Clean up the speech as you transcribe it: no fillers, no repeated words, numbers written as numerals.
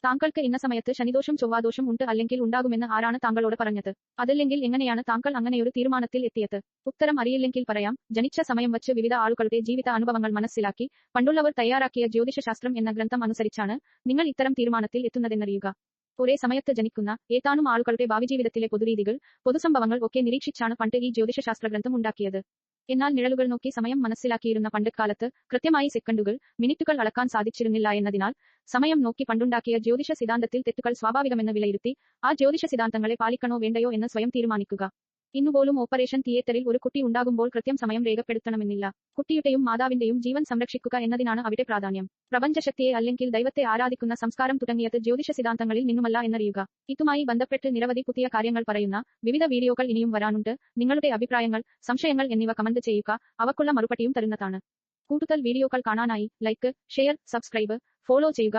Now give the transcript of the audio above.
താങ്കൾക്ക് ഇന്ന സമയത്ത് ശനിദോഷം ചൊവ്വാദോഷം ഉണ്ട് അല്ലെങ്കിൽ ഉണ്ടാകുമെന്ന് ആരാണ് താങ്കളോട് പറഞ്ഞത്? അതല്ലെങ്കിൽ എങ്ങനെയാണ് താങ്കൾ അങ്ങനെയൊരു തീരുമാനത്തിൽ എത്തിയത്? ഉത്തരം അറിയില്ലെങ്കിൽ പറയാം. ജനിച്ച സമയം വച്ച് വിവിധ ആളുകളുടെ ജീവിത അനുഭവങ്ങൾ മനസ്സിലാക്കി പണ്ടുള്ളവർ തയ്യാറാക്കിയ ജ്യോതിഷശാസ്ത്രം എന്ന ഗ്രന്ഥം അനുസരിച്ചാണ് നിങ്ങൾ ഇത്തരം തീരുമാനത്തിൽ എത്തുന്നതെന്നറിയുക. ഒരേ സമയത്ത് ജനിക്കുന്ന ഏതാനും ആളുകളുടെ ഭാവിജീവിതത്തിലെ പൊതുരീതികൾ, പൊതുസംഭവങ്ങൾ ഒക്കെ നിരീക്ഷിച്ചാണ് പണ്ട് ഈ ജ്യോതിഷശാസ്ത്ര ഗ്രന്ഥം ഉണ്ടാക്കിയത്. എന്നാൽ നിഴലുകൾ നോക്കി സമയം മനസ്സിലാക്കിയിരുന്ന പണ്ടുകാലത്ത് കൃത്യമായി സെക്കൻഡുകൾ, മിനിറ്റുകൾ അളക്കാൻ സാധിച്ചിരുന്നില്ല എന്നതിനാൽ സമയം നോക്കി പണ്ടുണ്ടാക്കിയ ജ്യോതിഷ സിദ്ധാന്തത്തിൽ തെറ്റുകൾ സ്വാഭാവികമെന്ന് വിലയിരുത്തി ആ ജ്യോതിഷ സിദ്ധാന്തങ്ങളെ പാലിക്കണോ വേണ്ടയോ എന്ന് സ്വയം തീരുമാനിക്കുക. ഇന്നുപോലും ഓപ്പറേഷൻ തിയേറ്ററിൽ ഒരു കുട്ടി ഉണ്ടാകുമ്പോൾ കൃത്യം സമയം രേഖപ്പെടുത്തണമെന്നില്ല. കുട്ടിയുടെയും മാതാവിന്റെയും ജീവൻ സംരക്ഷിക്കുക എന്നതിനാണ് അവിടെ പ്രാധാന്യം. പ്രപഞ്ചശക്തിയെ അല്ലെങ്കിൽ ദൈവത്തെ ആരാധിക്കുന്ന സംസ്കാരം തുടങ്ങിയത് ജ്യോതിഷ സിദ്ധാന്തങ്ങളിൽ നിന്നുമല്ല എന്നറിയുക. ഇതുമായി ബന്ധപ്പെട്ട് നിരവധി പുതിയ കാര്യങ്ങൾ പറയുന്ന വിവിധ വീഡിയോകൾ ഇനിയും വരാനുണ്ട്. നിങ്ങളുടെ അഭിപ്രായങ്ങൾ, സംശയങ്ങൾ എന്നിവ കമന്റ് ചെയ്യുക. അവക്കുള്ള മറുപടിയും തരുന്നതാണ്. കൂടുതൽ വീഡിയോകൾ കാണാനായി ലൈക്ക്, ഷെയർ, സബ്സ്ക്രൈബ്, ഫോളോ ചെയ്യുക.